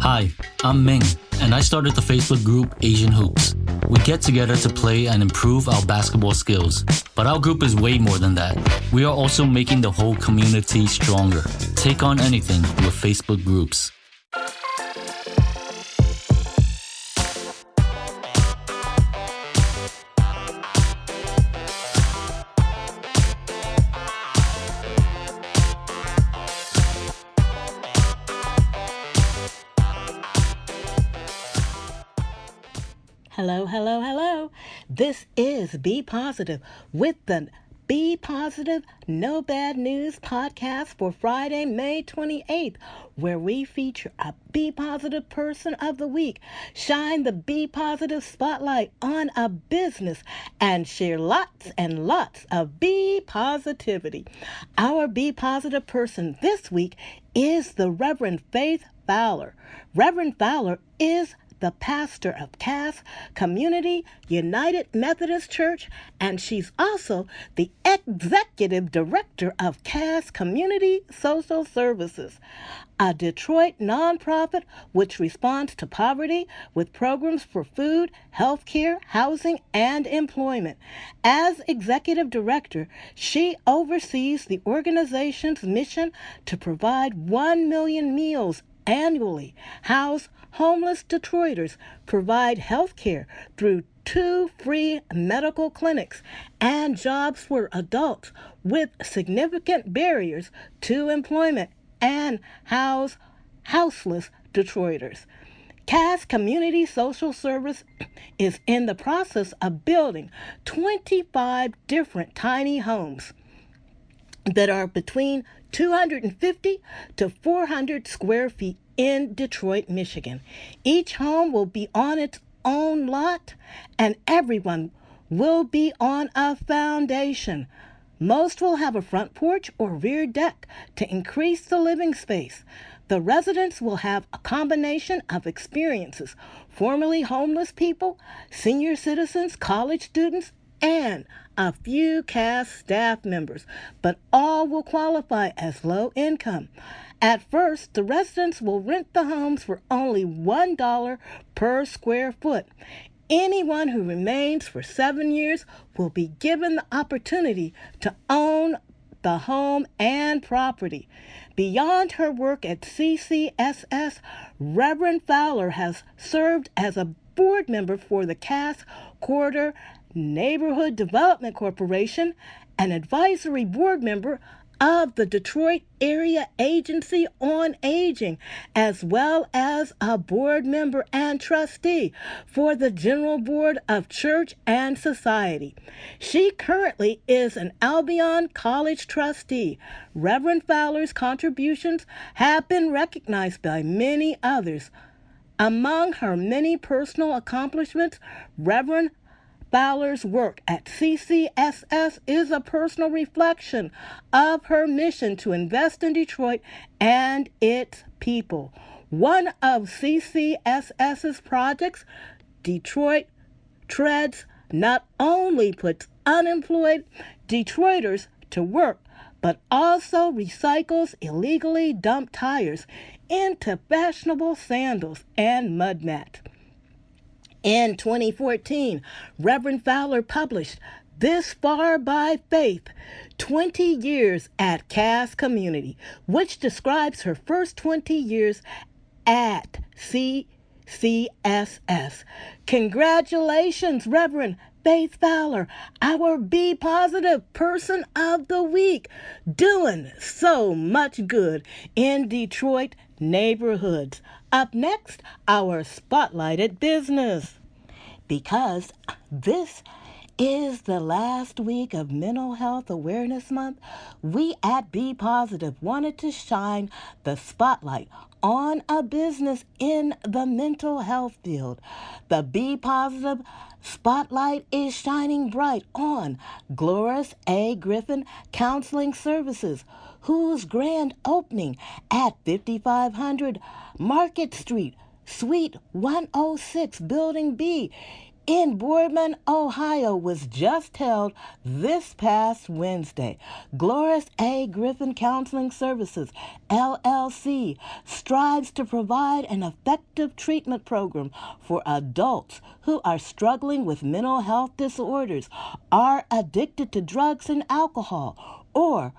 Hi, I'm Ming, and I started the Facebook group Asian Hoops. We get together to play and improve our basketball skills. But our group is way more than that. We are also making the whole community stronger. Take on anything with Facebook groups. Hello. This is Be Positive with the Be Positive, No Bad News podcast for Friday, May 28th, where we feature a Be Positive Person of the Week, shine the Be Positive spotlight on a business, and share lots and lots of Be Positivity. Our Be Positive Person this week is the Reverend Faith Fowler. Reverend Fowler is the pastor of Cass Community United Methodist Church, and she's also the executive director of Cass Community Social Services, a Detroit nonprofit which responds to poverty with programs for food, health care, housing, and employment. As executive director, she oversees the organization's mission to provide 1 million meals annually, house homeless Detroiters, provide health care through 2 free medical clinics, and jobs for adults with significant barriers to employment, and house houseless Detroiters. Cass Community Social Service is in the process of building 25 different tiny homes that are between 250 to 400 square feet in Detroit, Michigan. Each home will be on its own lot, and everyone will be on a foundation. Most will have a front porch or rear deck to increase the living space. The residents will have a combination of experiences: formerly homeless people, senior citizens, college students, and a few Cass staff members, but all will qualify as low income. At first, the residents will rent the homes for only $1 per square foot. Anyone who remains for 7 years will be given the opportunity to own the home and property. Beyond her work at Ccss, Reverend Fowler has served as a board member for the Cass Corridor Neighborhood Development Corporation, an advisory board member of the Detroit Area Agency on Aging, as well as a board member and trustee for the General Board of Church and Society. She currently is an Albion College trustee. Reverend Fowler's contributions have been recognized by many others. Among her many personal accomplishments, Reverend Fowler's work at Ccss is a personal reflection of her mission to invest in Detroit and its people. One of Ccss's projects, Detroit Treads, not only puts unemployed Detroiters to work, but also recycles illegally dumped tires into fashionable sandals and mud mats. In 2014, Reverend Fowler published This Far by Faith, 20 Years at Cass Community, which describes her first 20 years at Ccss. Congratulations, Reverend Faith Fowler, our Be Positive Person of the Week, doing so much good in Detroit neighborhoods. Up next, our spotlighted business. Because this is the last week of Mental Health Awareness Month, we at Be Positive wanted to shine the spotlight on a business in the mental health field. The Be Positive spotlight is shining bright on Gloris A. Griffin Counseling Services, whose grand opening at 5500 Market Street, Suite 106, Building B, in Boardman, Ohio was just held this past Wednesday. Gloris A. Griffin Counseling Services, LLC, strives to provide an effective treatment program for adults who are struggling with mental health disorders, are addicted to drugs and alcohol, or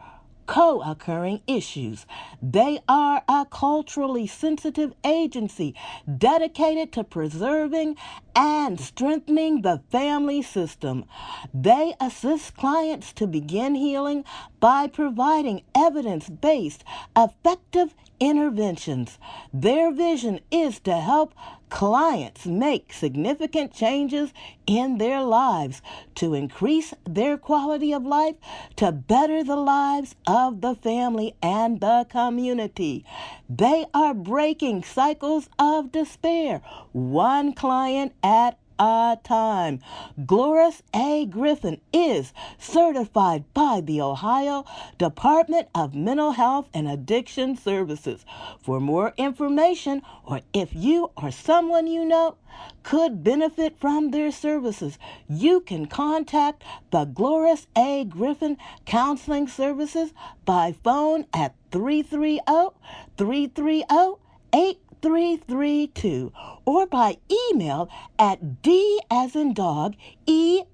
co-occurring issues. They are a culturally sensitive agency dedicated to preserving and strengthening the family system. They assist clients to begin healing by providing evidence-based, effective interventions. Their vision is to help clients make significant changes in their lives to increase their quality of life, to better the lives of the family and the community. They are breaking cycles of despair, one client at a time. Gloris A. Griffin is certified by the Ohio Department of Mental Health and Addiction Services. For more information, or if you or someone you know could benefit from their services, you can contact the Gloris A. Griffin Counseling Services by phone at 330-330-8332 or by email at D as in dog, ESSERA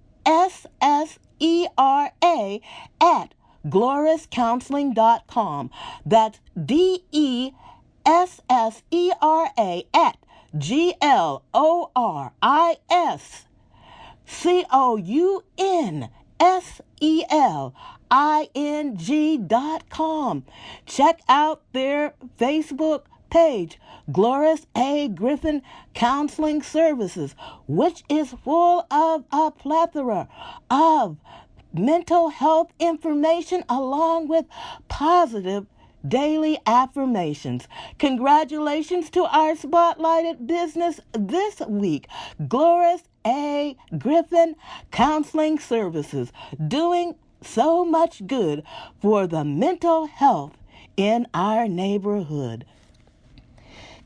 at gloriscounseling.com. That's DESSERA at GLORISCOUNSELING.com. Check out their Facebook page, Gloris A. Griffin Counseling Services, which is full of a plethora of mental health information along with positive daily affirmations. Congratulations to our spotlighted business this week, Gloris A. Griffin Counseling Services, doing so much good for the mental health in our neighborhood.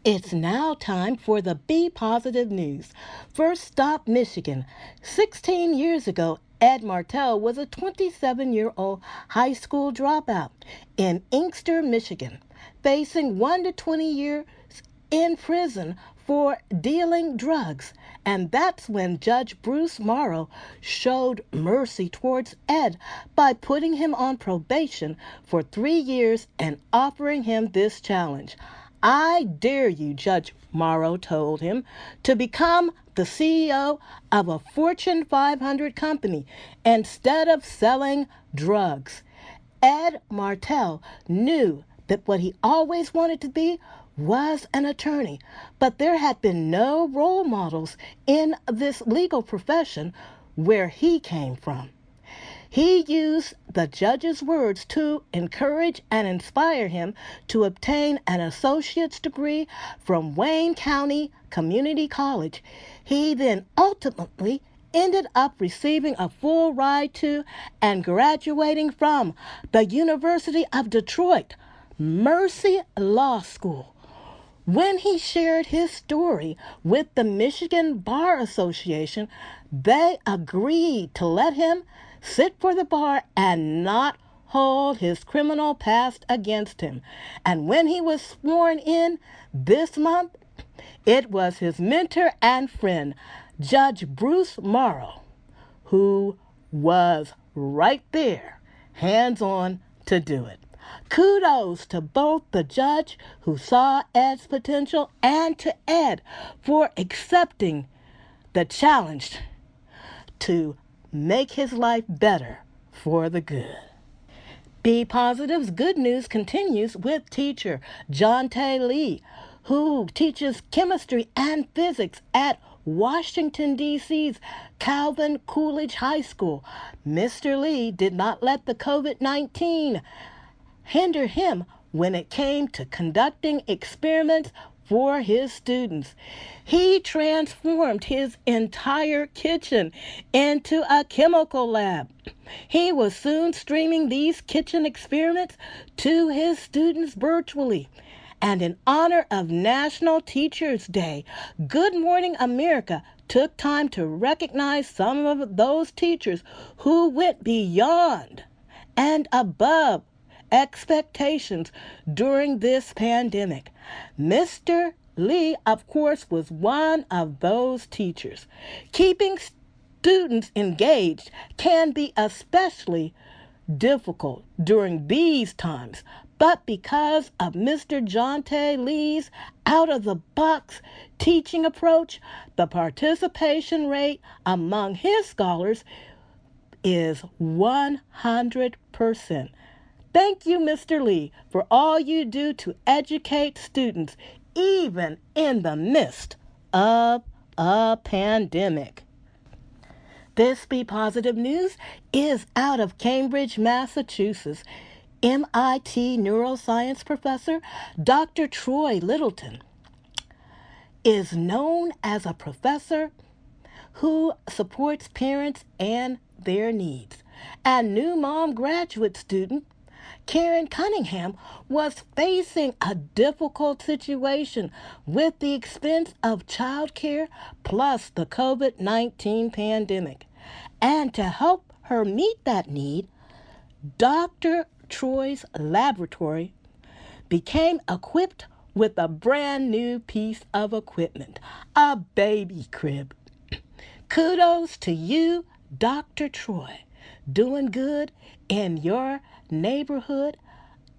It's now time for the Be Positive news. First stop, Michigan. 16 years ago, Ed Martell was a 27-year-old high school dropout in Inkster, Michigan, facing 1 to 20 years in prison for dealing drugs. And that's when Judge Bruce Morrow showed mercy towards Ed by putting him on probation for 3 years and offering him this challenge. I dare you, Judge Morrow told him, to become the CEO of a Fortune 500 company instead of selling drugs. Ed Martell knew that what he always wanted to be was an attorney, but there had been no role models in this legal profession where he came from. He used the judge's words to encourage and inspire him to obtain an associate's degree from Wayne County Community College. He then ultimately ended up receiving a full ride to and graduating from the University of Detroit Mercy Law School. When he shared his story with the Michigan Bar Association, they agreed to let him sit for the bar and not hold his criminal past against him. And when he was sworn in this month, it was his mentor and friend, Judge Bruce Morrow, who was right there, hands-on to do it. Kudos to both the judge who saw Ed's potential and to Ed for accepting the challenge to make his life better for the good. Be Positive's good news continues with teacher John Tay Lee, who teaches chemistry and physics at Washington, D.C.'s Calvin Coolidge High School. Mr. Lee did not let the COVID-19 hinder him when it came to conducting experiments for his students. He transformed his entire kitchen into a chemical lab. He was soon streaming these kitchen experiments to his students virtually. And in honor of National Teachers Day, Good Morning America took time to recognize some of those teachers who went beyond and above expectations during this pandemic. Mr. Lee, of course, was one of those teachers. Keeping students engaged can be especially difficult during these times, but because of Mr. Jonte Lee's out-of-the-box teaching approach, the participation rate among his scholars is 100%. Thank you, Mr. Lee, for all you do to educate students, even in the midst of a pandemic. This Be Positive News is out of Cambridge, Massachusetts. MIT neuroscience professor Dr. Troy Littleton is known as a professor who supports parents and their needs. And new mom graduate student Karen Cunningham was facing a difficult situation with the expense of childcare plus the COVID-19 pandemic. And to help her meet that need, Dr. Troy's laboratory became equipped with a brand new piece of equipment, a baby crib. Kudos to you, Dr. Troy, doing good in your neighborhood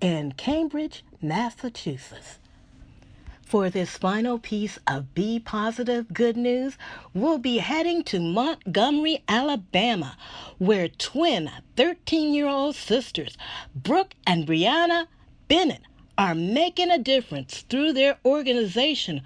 in Cambridge, Massachusetts. For this final piece of Be Positive good news, we'll be heading to Montgomery, Alabama, where twin 13-year-old sisters, Brooke and Brianna Bennett, are making a difference through their organization,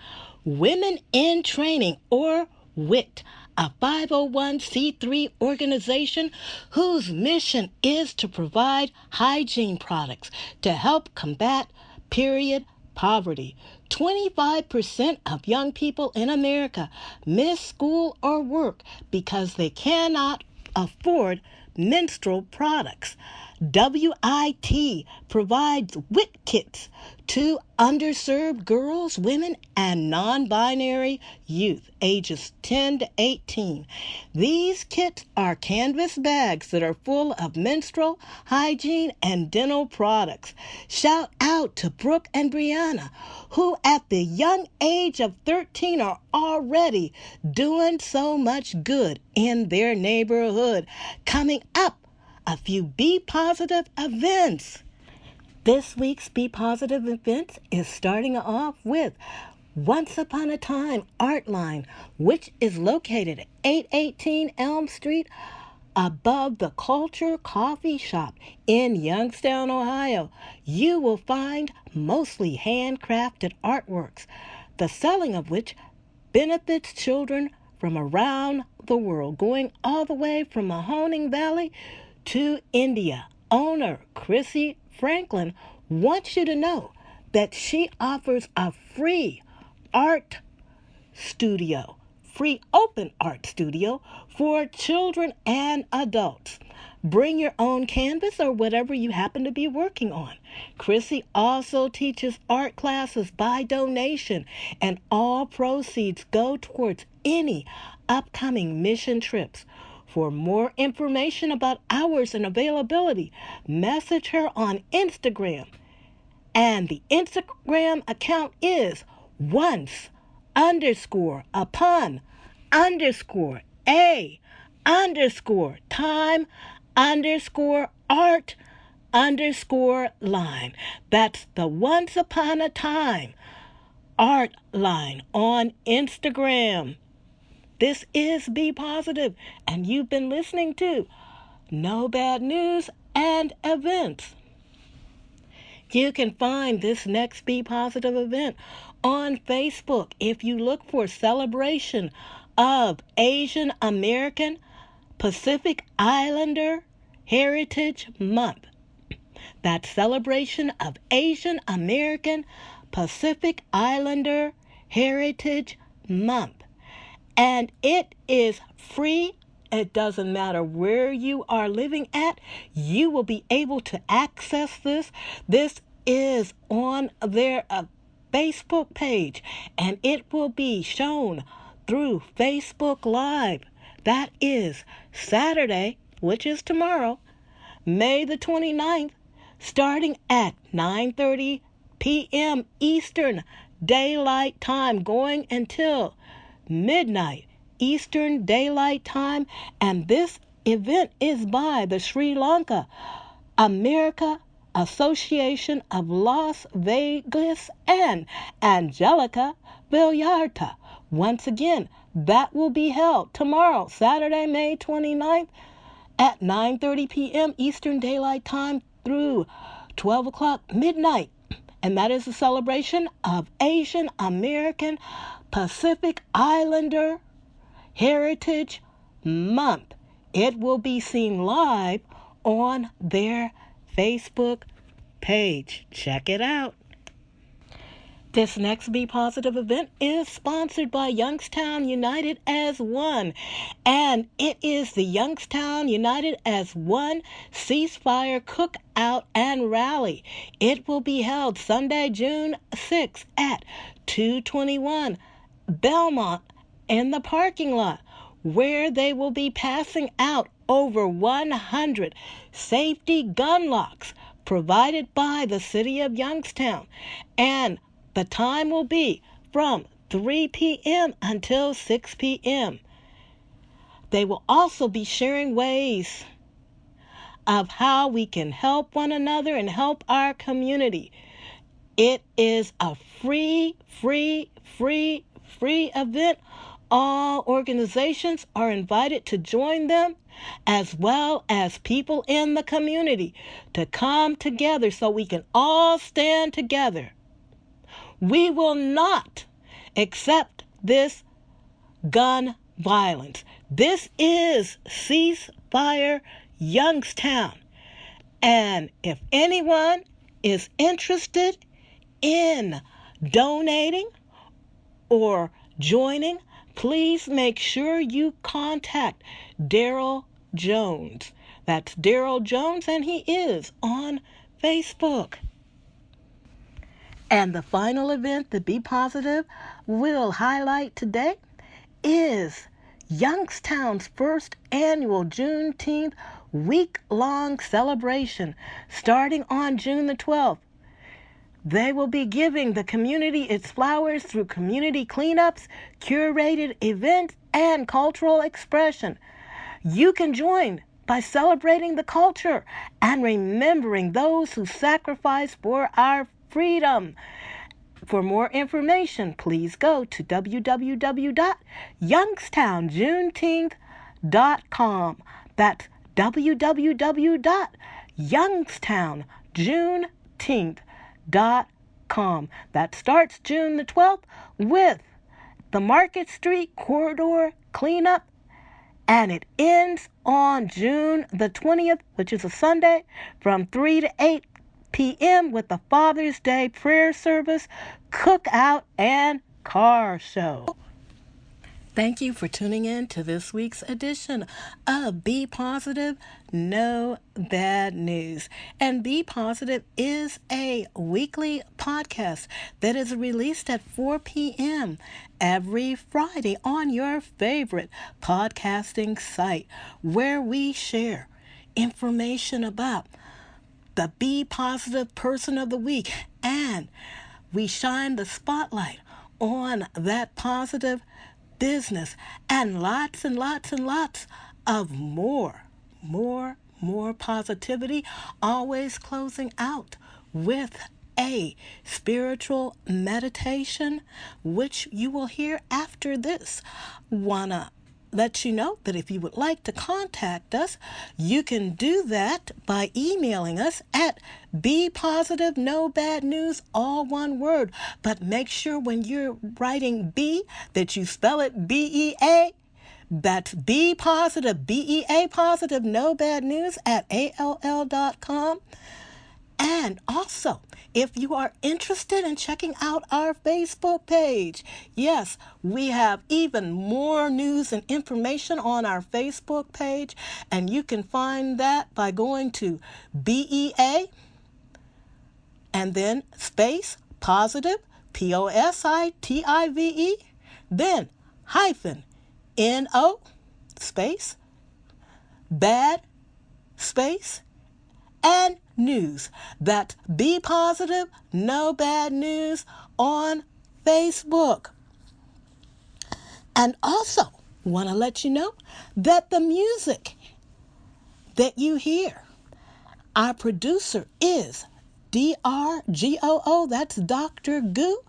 Women in Training, or WIT, a 501c3 organization whose mission is to provide hygiene products to help combat period poverty. 25% of young people in America miss school or work because they cannot afford menstrual products. WIT provides WIT kits to underserved girls, women, and non-binary youth ages 10 to 18. These kits are canvas bags that are full of menstrual, hygiene, and dental products. Shout out to Brooke and Brianna, who at the young age of 13 are already doing so much good in their neighborhood. Coming up, a few Be Positive events. This week's Be Positive event is starting off with Once Upon a Time Art Line, which is located at 818 Elm Street above the Culture Coffee Shop in Youngstown, Ohio. You will find mostly handcrafted artworks, the selling of which benefits children from around the world, going all the way from Mahoning Valley to India. Owner Chrissy Franklin wants you to know that she offers a free open art studio for children and adults. Bring your own canvas or whatever you happen to be working on. Chrissy also teaches art classes by donation, and all proceeds go towards any upcoming mission trips. For more information about hours and availability, message her on Instagram. And the Instagram account is once_upon_time_art_line. That's the Once Upon a Time Art Line on Instagram. This is Be Positive, and you've been listening to No Bad News and Events. You can find this next Be Positive event on Facebook if you look for Celebration of Asian American Pacific Islander Heritage Month. That's Celebration of Asian American Pacific Islander Heritage Month. And it is free. It doesn't matter where you are living at. You will be able to access this. This is on their Facebook page, and it will be shown through Facebook Live. That is Saturday, which is tomorrow, May the 29th, starting at 9:30 p.m. Eastern Daylight Time, going until midnight Eastern Daylight Time. And this event is by the Sri Lanka America Association of Las Vegas and Angelica Villarta. Once again, that will be held tomorrow, Saturday, May 29th at 9:30 p.m. Eastern Daylight Time through 12 o'clock midnight. And that is a celebration of Asian American Pacific Islander Heritage Month. It will be seen live on their Facebook page. Check it out. This next Be Positive event is sponsored by Youngstown United as One, and it is the Youngstown United as One Ceasefire Cookout and Rally. It will be held Sunday, June 6th at 221 Belmont in the parking lot, where they will be passing out over 100 safety gun locks provided by the City of Youngstown. And the time will be from 3 p.m. until 6 p.m. They will also be sharing ways of how we can help one another and help our community. It is a free event. All organizations are invited to join them, as well as people in the community, to come together so we can all stand together. We will not accept this gun violence. This is Ceasefire Youngstown. And if anyone is interested in donating or joining, please make sure you contact Daryl Jones. That's Daryl Jones, and he is on Facebook. And the final event that Be Positive will highlight today is Youngstown's first annual Juneteenth week-long celebration starting on June the 12th. They will be giving the community its flowers through community cleanups, curated events, and cultural expression. You can join by celebrating the culture and remembering those who sacrificed for our freedom. For more information, please go to www.youngstownjuneteenth.com. That's www.youngstownjuneteenth.com. That starts June the 12th with the Market Street Corridor cleanup, and it ends on June the 20th, which is a Sunday, from 3 to 8 p.m. with the Father's Day prayer service, cookout, and car show. Thank you for tuning in to this week's edition of Be Positive, No Bad News. And Be Positive is a weekly podcast that is released at 4 p.m. every Friday on your favorite podcasting site, where we share information about the Be Positive Person of the Week, and we shine the spotlight on that positive business and lots of more positivity, always closing out with a spiritual meditation, which you will hear after this. Wanna let you know that if you would like to contact us, you can do that by emailing us at bepositivenobadnews, all one word. But make sure when you're writing B that you spell it B-E-A. That's Be Positive, B-E-A Positive, No Bad News at AOL.com. And also, if you are interested in checking out our Facebook page, yes, we have even more news and information on our Facebook page, and you can find that by going to BEA and then space positive, POSITIVE, then hyphen NO space, bad space, and news. That's Be Positive, No Bad News on Facebook. And also want to let you know that the music that you hear, our producer is DRGOO, that's Dr. Goo.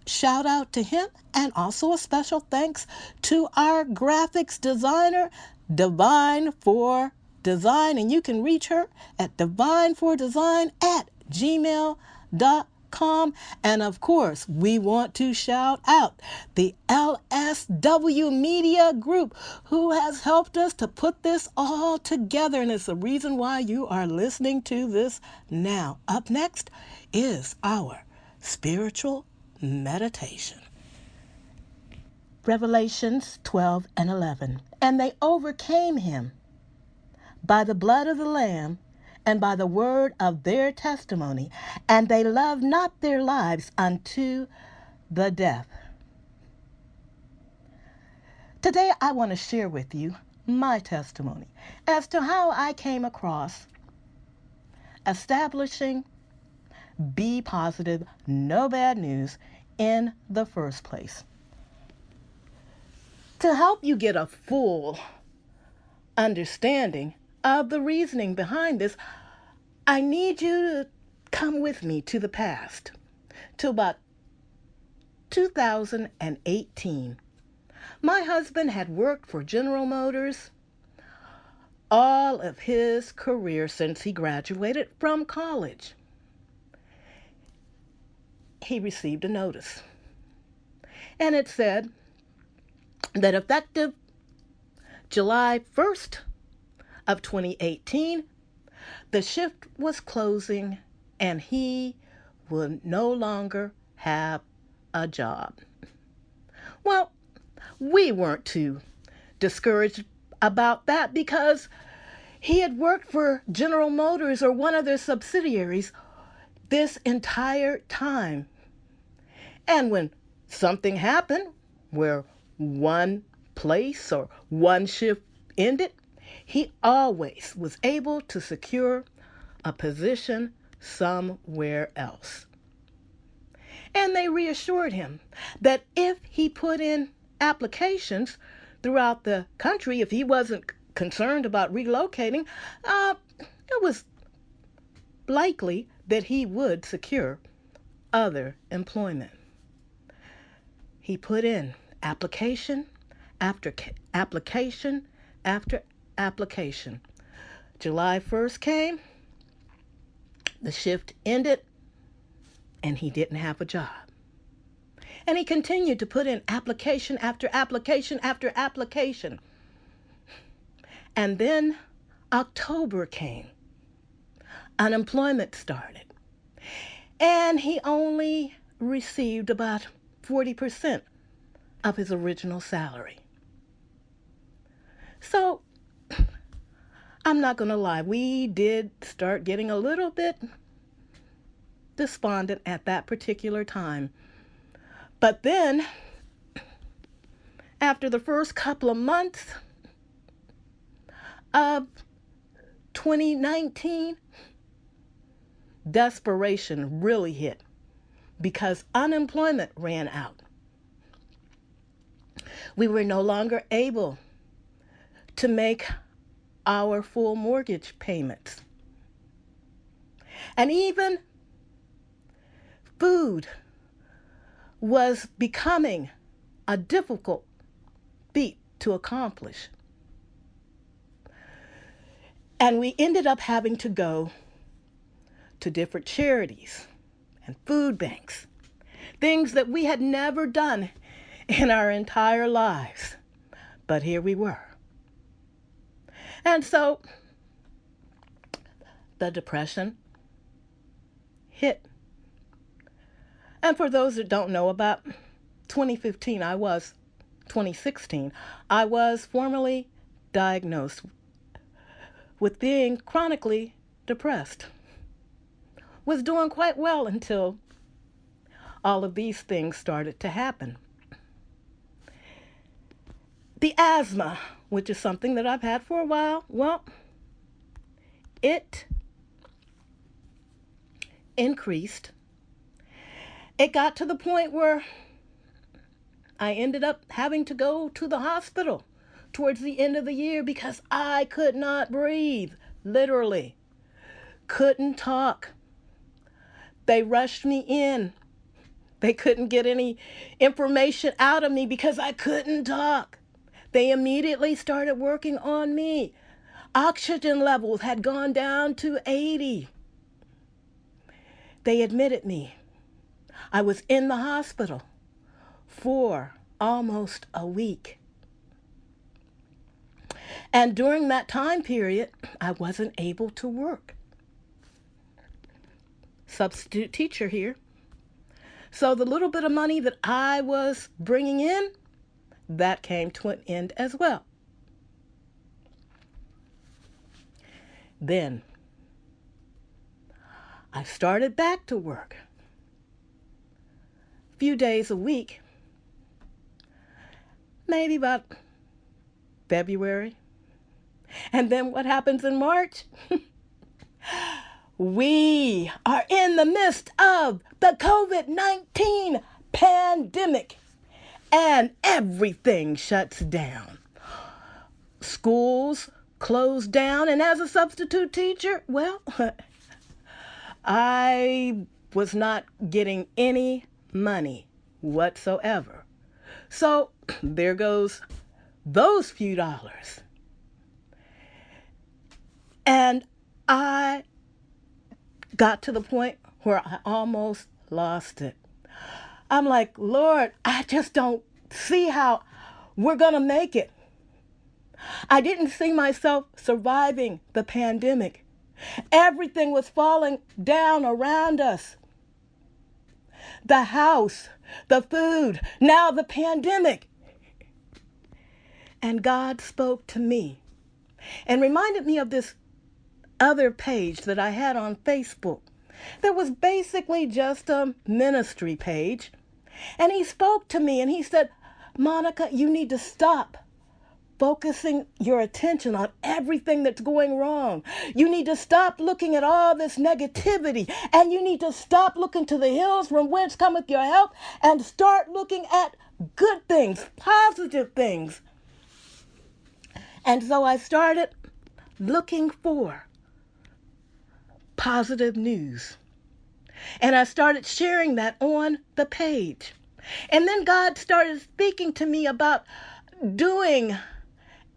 Shout out to him, and also a special thanks to our graphics designer, Divine for Design, and you can reach her at divinefordesign@gmail.com. And of course, we want to shout out the LSW Media Group, who has helped us to put this all together, and it's the reason why you are listening to this now. Up next is our spiritual meditation. Revelations 12 and 11. And they overcame him by the blood of the Lamb and by the word of their testimony, and they loved not their lives unto the death. Today I want to share with you my testimony as to how I came across establishing Be Positive, No Bad News in the first place. To help you get a full understanding of the reasoning behind this, I need you to come with me to the past, to about 2018. My husband had worked for General Motors all of his career since he graduated from college. He received a notice, and it said that effective July 1st of 2018, the shift was closing and he would no longer have a job. Well, we weren't too discouraged about that because he had worked for General Motors or one of their subsidiaries this entire time. And when something happened where one place or one shift ended, he always was able to secure a position somewhere else. And they reassured him that if he put in applications throughout the country, if he wasn't concerned about relocating, it was likely that he would secure other employment. He put in application after application after application. July 1st came, the shift ended, and he didn't have a job. And he continued to put in application after application after application. And then October came. Unemployment started. And he only received about 40% of his original salary. So, I'm not going to lie, we did start getting a little bit despondent at that particular time. But then, after the first couple of months of 2019, desperation really hit because unemployment ran out. We were no longer able to make our full mortgage payments. And even food was becoming a difficult feat to accomplish. And we ended up having to go to different charities and food banks, things that we had never done in our entire lives. But here we were. And so the depression hit. And for those that don't know, about 2016, I was formally diagnosed with being chronically depressed. Was doing quite well until all of these things started to happen. The asthma, which is something that I've had for a while, well, it increased. It got to the point where I ended up having to go to the hospital towards the end of the year because I could not breathe, literally. Couldn't talk. They rushed me in. They couldn't get any information out of me because I couldn't talk. They immediately started working on me. Oxygen levels had gone down to 80. They admitted me. I was in the hospital for almost a week. And during that time period, I wasn't able to work. Substitute teacher here. So the little bit of money that I was bringing in, that came to an end as well. Then I started back to work. A few days a week, maybe about February. And then what happens in March? We are in the midst of the COVID-19 pandemic, and everything shuts down. Schools closed down, and as a substitute teacher, well, I was not getting any money whatsoever. So there goes those few dollars. And I got to the point where I almost lost it. I'm like, Lord, I just don't see how we're going to make it. I didn't see myself surviving the pandemic. Everything was falling down around us. The house, the food, now the pandemic. And God spoke to me and reminded me of this other page that I had on Facebook that was basically just a ministry page. And he spoke to me and he said, Monica, you need to stop focusing your attention on everything that's going wrong. You need to stop looking at all this negativity, and you need to stop looking to the hills from whence cometh your help and start looking at good things, positive things. And so I started looking for positive news. And I started sharing that on the page. And then God started speaking to me about doing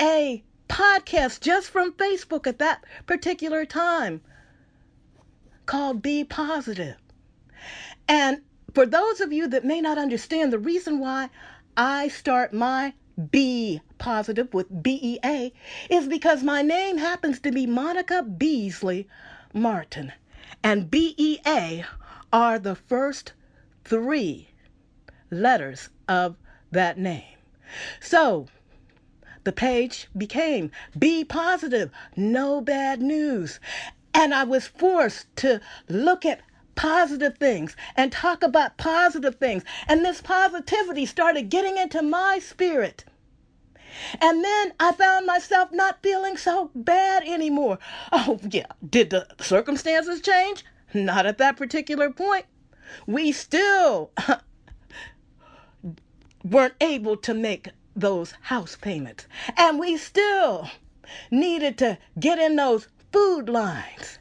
a podcast just from Facebook at that particular time called Be Positive. And for those of you that may not understand, the reason why I start my Be Positive with BEA is because my name happens to be Monica Beasley Martin. And BEA are the first 3 letters of that name. So the page became Be Positive, No Bad News. And I was forced to look at positive things and talk about positive things. And this positivity started getting into my spirit. And then I found myself not feeling so bad anymore. Oh, yeah. Did the circumstances change? Not at that particular point. We still weren't able to make those house payments. And we still needed to get in those food lines.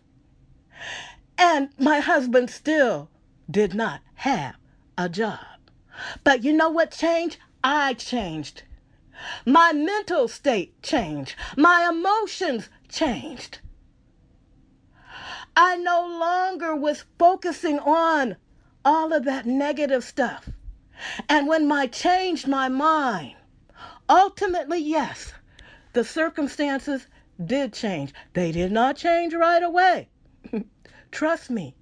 And my husband still did not have a job. But you know what changed? I changed. My mental state changed. My emotions changed. I no longer was focusing on all of that negative stuff. And when I changed my mind, ultimately, yes, the circumstances did change. They did not change right away. Trust me.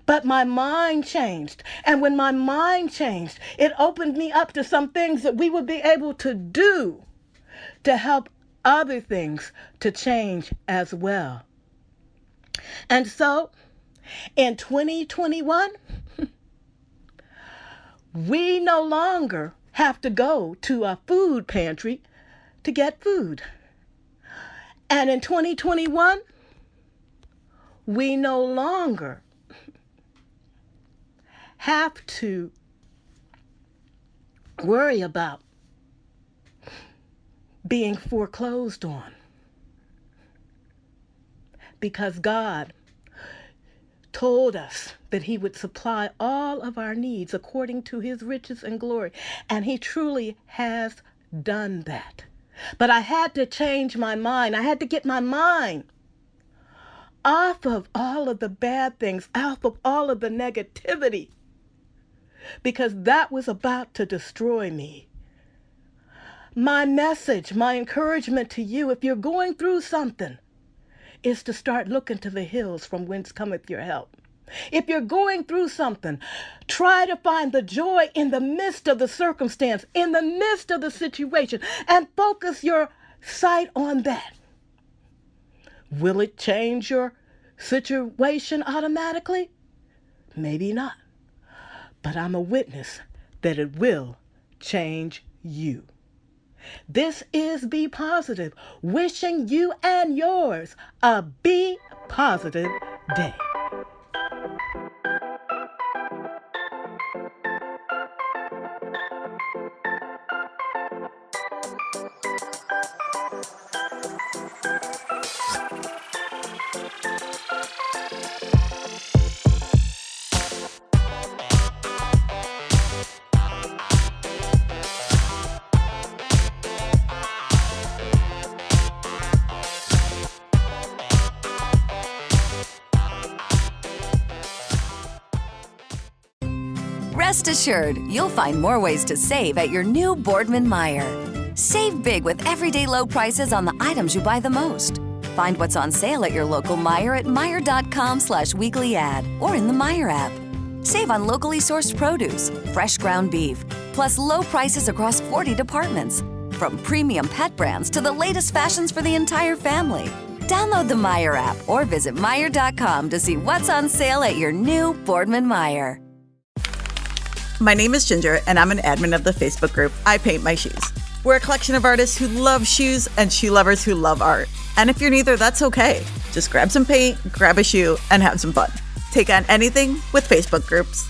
But my mind changed. And when my mind changed, it opened me up to some things that we would be able to do to help other things to change as well. And so in 2021, we no longer have to go to a food pantry to get food. And in 2021, we no longer have to worry about being foreclosed on, because God told us that he would supply all of our needs according to his riches and glory, and he truly has done that. But I had to change my mind. I had to get my mind off of all of the bad things, off of all of the negativity, because that was about to destroy me. My message, my encouragement to you, if you're going through something, is to start looking to the hills from whence cometh your help. If you're going through something, try to find the joy in the midst of the circumstance, in the midst of the situation, and focus your sight on that. Will it change your situation automatically? Maybe not. But I'm a witness that it will change you. This is Be Positive, wishing you and yours a Be Positive day. Rest assured, you'll find more ways to save at your new Boardman Meijer. Save big with everyday low prices on the items you buy the most. Find what's on sale at your local Meijer at Meijer.com/weekly ad or in the Meijer app. Save on locally sourced produce, fresh ground beef, plus low prices across 40 departments. From premium pet brands to the latest fashions for the entire family. Download the Meijer app or visit Meijer.com to see what's on sale at your new Boardman Meijer. My name is Ginger, and I'm an admin of the Facebook group I Paint My Shoes. We're a collection of artists who love shoes and shoe lovers who love art. And if you're neither, that's okay. Just grab some paint, grab a shoe, and have some fun. Take on anything with Facebook groups.